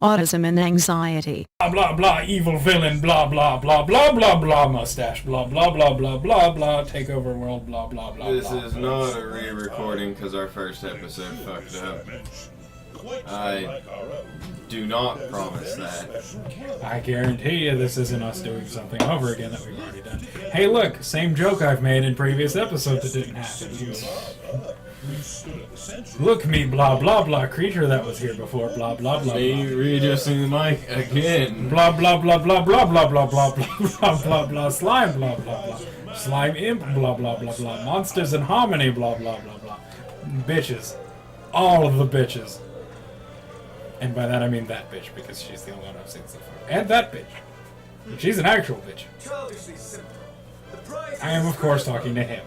Autism and anxiety. Blah blah blah, evil villain, blah blah blah blah blah blah, mustache, blah blah blah blah blah blah, take over world, blah blah blah. This is not a re-recording because our first episode fucked up. I do not promise that. I guarantee you this isn't us doing something over again that we've already done. Hey look, same joke I've made in previous episodes that didn't happen. Look me, blah blah blah, creature that was here before, blah blah blah. Me readjusting the mic again. Blah blah blah blah blah blah blah blah blah blah blah, slime, blah blah blah, slime imp, blah blah blah blah, monsters and harmony, blah blah blah blah, bitches, all of the bitches. And by that I mean that bitch, because she's the only one I've seen so far. And that bitch. But she's an actual bitch. I am, of course, talking to him.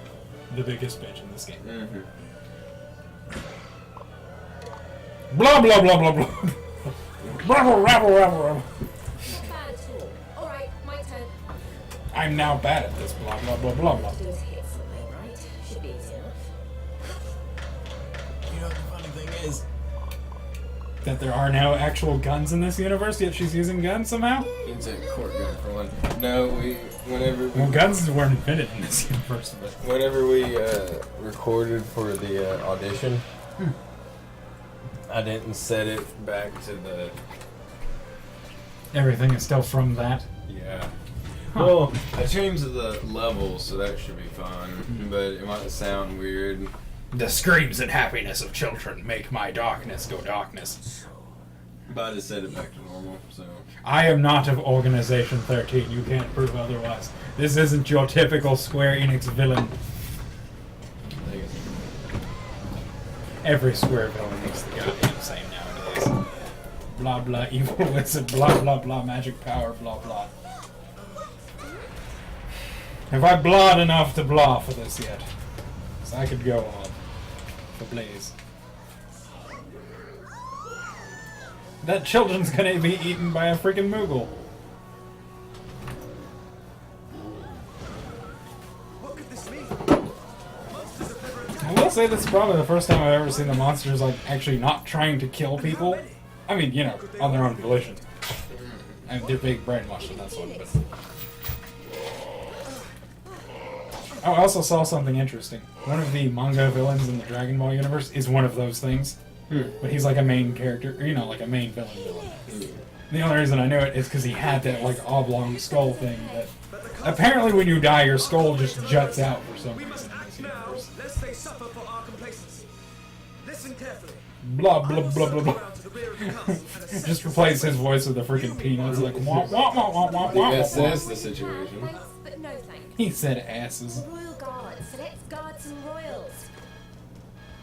The biggest bitch in this game. Mm-hmm. Blah, blah, blah, blah, blah. Rabble, rabble, rabble, rabble. Bad at all. Alright, my turn. I'm now bad at this. Blah, blah, blah, blah, blah. Do is hit something, right? Should be easy enough. You know what the funny thing is? That there are now actual guns in this universe, yet she's using guns somehow? It's a court gun for one. No, Well, guns weren't invented in this universe, but... Whenever we recorded for the audition, I didn't set it back to the... Everything is still from that? Yeah. Huh. Well, I changed the levels, so that should be fun, but it might sound weird. The screams and happiness of children make my darkness go darkness. But I just set it back to normal, so... I am not of Organization 13. You can't prove otherwise. This isn't your typical Square Enix villain. Every Square villain looks the goddamn same nowadays. Blah blah, evil wizard, blah blah blah, magic power, blah blah. Have I blah'd enough to blah for this yet? So I could go on. For Blaze. That children's gonna be eaten by a freaking Moogle. I will say this is probably the first time I've ever seen the monsters like actually not trying to kill people. I mean, you know, on their own volition. I mean, they're big brainwashed in that one, but... Oh, I also saw something interesting. One of the manga villains in the Dragon Ball universe is one of those things. But he's like a main character, or, you know, like a main villain. The only reason I knew it is because he had that like oblong skull thing that apparently when you die your skull just juts out for some reason in this universe. Lest they suffer for our complacency. Listen carefully. Blah blah blah blah blah. Just replace his voice with the freaking peanuts like wah wah wah wah wah wah. Yes, that's the situation. Thanks, but no thanks. He said asses. Royal Guards, select guards and royals.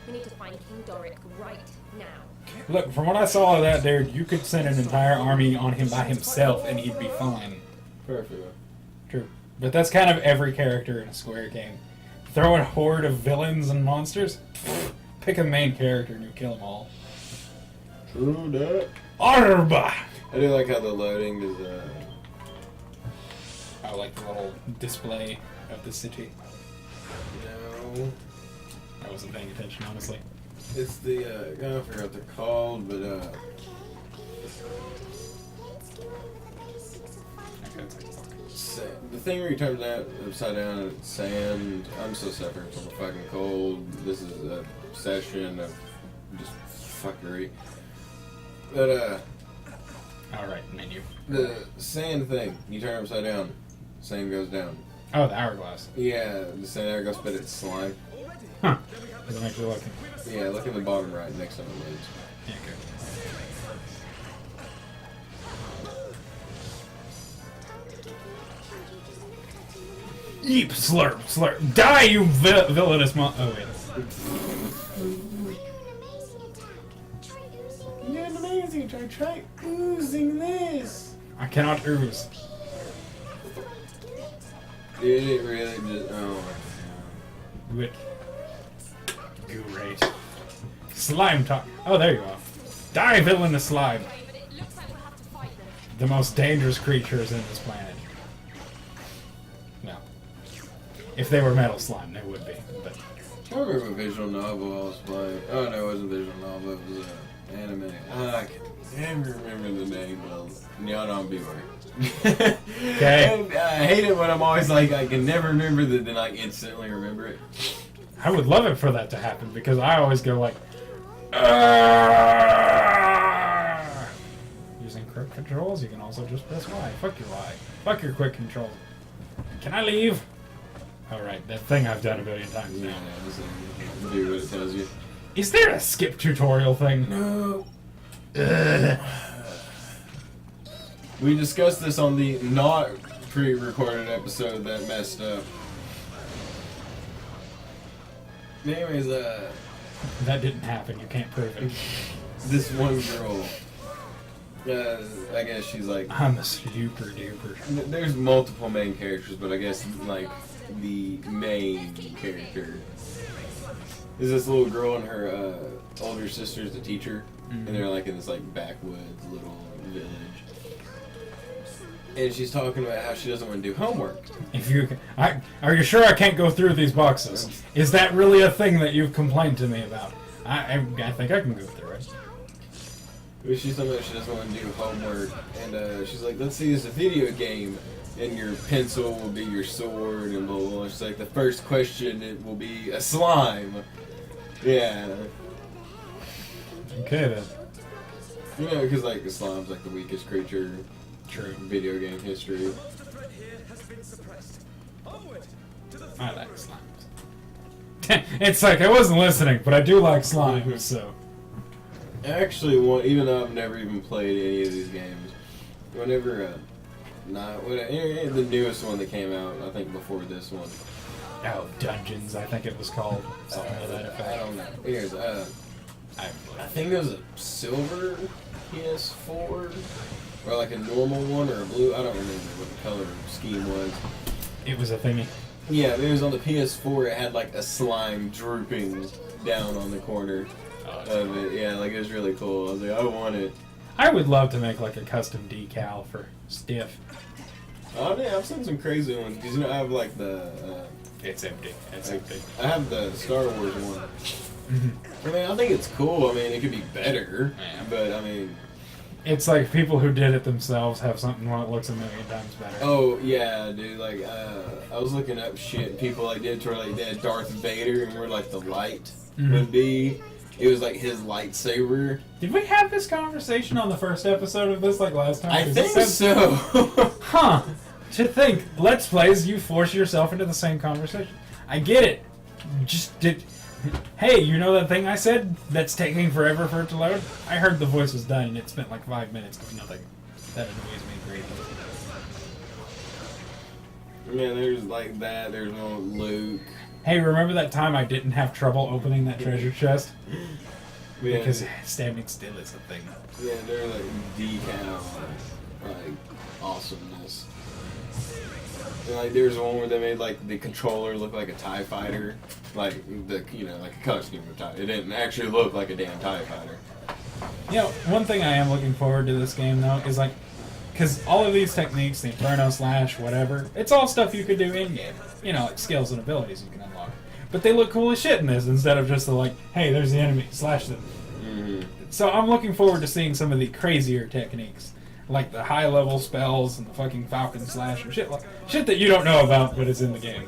We need to find King Doric right now. Look, from what I saw of that dude, you could send an entire army on him by himself and he'd be fine. Perfect. True. But that's kind of every character in a Square game. Throw a horde of villains and monsters, pick a main character and you kill them all. True that. Arba! I do like how the loading is, I like the little display of the city. No. I wasn't paying attention, honestly. It's the, I don't forget what they're called, but, Okay, it's like, fuck. the thing where you turn that upside down and it's sand. I'm so suffering from a fucking cold. This is a session of just fuckery. But, Alright, menu. the sand thing, you turn it upside down, sand goes down. Oh, the hourglass. Yeah, the sand hourglass, but it's slime. Huh. I'm actually looking. Yeah, look in the bottom right next to the lids. Yeah, good. Yeep, slurp, slurp. Die, you villainous Oh, wait. You're an amazing attack. Try oozing this. I cannot ooze. Did it really just... Oh my Good. Great. Slime talk. Oh, there you are. Die, villainous slime. Okay, but it looks like we'll have to fight them. The most dangerous creatures in this planet. No. If they were metal slime, they would be. But I remember a visual novel I was playing. Oh no, it wasn't a visual novel, it was anime. I can never remember the name of Nano Beware. Okay. And I hate it when I'm always like, I can never remember that, then I instantly remember it. I would love it for that to happen because I always go like, using quick controls, you can also just press Y. Fuck your Y. Fuck your quick controls. Can I leave? Alright, that thing I've done a billion times Yeah, now. do what it tells you. Is there a skip tutorial thing? No. We discussed this on the not pre-recorded episode that messed up. Anyways, That didn't happen. You can't prove it. this one girl, I guess she's like, I'm a super duper. there's multiple main characters, but I guess like the main character is this little girl and her older sister's the teacher, and they're like in this like backwoods little village. And she's talking about how she doesn't want to do homework. If you, are you sure I can't go through these boxes? Is that really a thing that you've complained to me about? I think I can go through it. But she's talking about she doesn't want to do homework, and she's like, let's see, it's a video game, and your pencil will be your sword, and blah, blah, blah. She's like, the first question, it will be a slime. Yeah. Okay then. You know, because like the slime's like the weakest creature True. in video game history. Monster threat here has been suppressed. Onward to the I like slimes. It's like I wasn't listening, but I do like slimes, so. Actually, even though I've never even played any of these games, whenever, the newest one that came out, I think before this one. Oh, Dungeons, I think it was called. Something to that I effect. don't know. Here's, I think it was a silver PS4, or like a normal one, or a blue. I don't remember what the color scheme was. It was a thingy. Yeah, it was on the PS4. It had like a slime drooping down on the corner of it. Yeah, like it was really cool. I was like, I want it. I would love to make like a custom decal for Stiff. Oh yeah, I've seen some crazy ones. Because you know, I have like the. It's empty. It's empty. I have the Star Wars one. I mean, I think it's cool. I mean, it could be better, Yeah. but I mean. It's like people who did it themselves have something that looks a million times better. Oh yeah, dude. Like, I was looking up shit people like did to where like they had Darth Vader and where like the light would be. It was like his lightsaber. Did we have this conversation on the first episode of this like last time? I 'Cause think it said- so. Huh. To think, Let's Plays, you force yourself into the same conversation. I get it. Just did. Hey, you know that thing I said that's taking forever for it to load? I heard the voice was done and it spent like 5 minutes of nothing. That annoys me greatly. Yeah, there's like that. There's one with Luke. Hey, remember that time I didn't have trouble opening that treasure chest? Yeah, Because standing still is a thing. yeah, they're like decal, like awesomeness. And, like there's one where they made like the controller look like a TIE fighter, like like a costume of TIE. It didn't actually look like a damn TIE fighter. You know, one thing I am looking forward to this game though is like, because all of these techniques, the Inferno Slash, whatever, it's all stuff you could do in game. You know, like skills and abilities you can unlock. But they look cool as shit in this instead of just the like, hey, there's the enemy, slash them. So I'm looking forward to seeing some of the crazier techniques. Like the high level spells and the fucking Falcon Slash and shit that you don't know about but is in the game.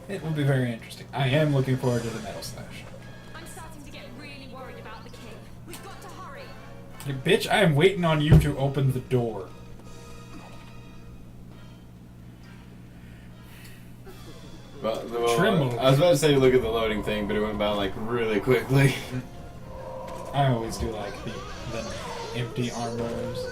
It will be very interesting. I am looking forward to the Metal Slash. I'm starting to get really worried about the king. We've got to hurry. Hey, bitch, I am waiting on you to open the door. Trim I was about to say look at the loading thing, but it went by like really quickly. I always do like the empty armors.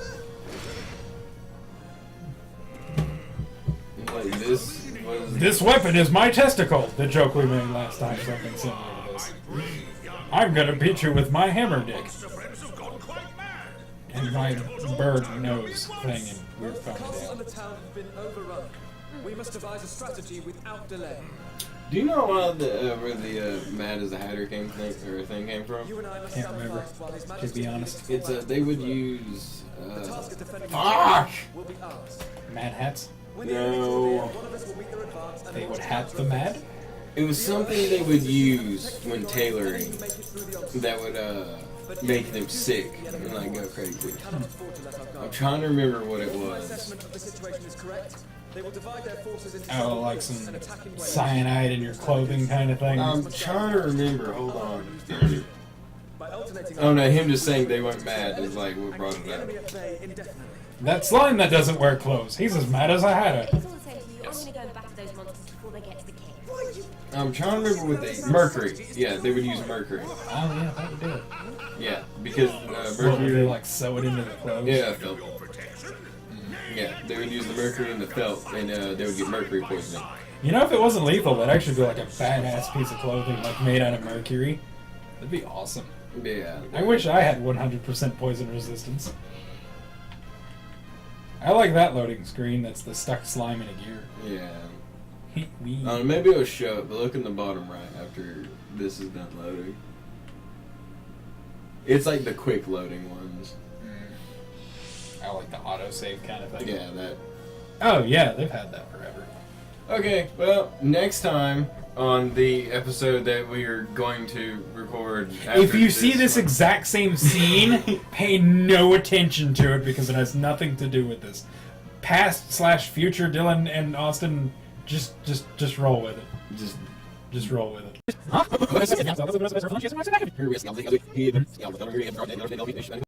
Like this was This weapon is my testicle! The joke we made last time, something similar to this. I'm gonna beat you with my hammer dick. And my bird nose thing and weird The castle phone and the town have been overrun. We must devise a strategy without delay. Do you know where the Mad as the Hatter thing came from? You and I must Can't stand remember, fast while His to Majesty be honest. It's they would use The task of defending fuck! will be ours. Mad hats? When the enemy draw near, No. one of us will meet their advance and They launch would hat counter the mad? It was something they would use when tailoring that would make them sick and like go crazy. I'm trying to remember what it was. Oh, like some cyanide in your clothing kind of thing. I'm trying to remember. Hold on. Oh no, him just saying they weren't mad is like what brought it up. That slime that doesn't wear clothes. He's as mad as a hatter. It's all the same to you. I'm gonna go and back those monsters before they get to the cave. I'm trying to remember what they... Mercury. Yeah, they would use mercury. Oh yeah, that would do it. Yeah, because What, mercury... they like sew it into the clothes? Yeah, felt. Yeah, they would use the mercury in the felt, and they would get mercury poisoning. You know, if it wasn't lethal, that'd actually be like a badass piece of clothing, like made out of mercury. That'd be awesome. Yeah. I wish I had 100% poison resistance. I like that loading screen. That's the stuck slime in a gear. Yeah. We. Maybe it'll show it, but look in the bottom right after this is done loading. It's like the quick loading ones. I like the autosave kind of thing. Yeah, that. Oh yeah, they've had that forever. Okay, well, next time on the episode that we are going to record. If you see this one- exact same scene, pay no attention to it because it has nothing to do with this. Past/future Dylan and Austin, just roll with it. Just roll with it.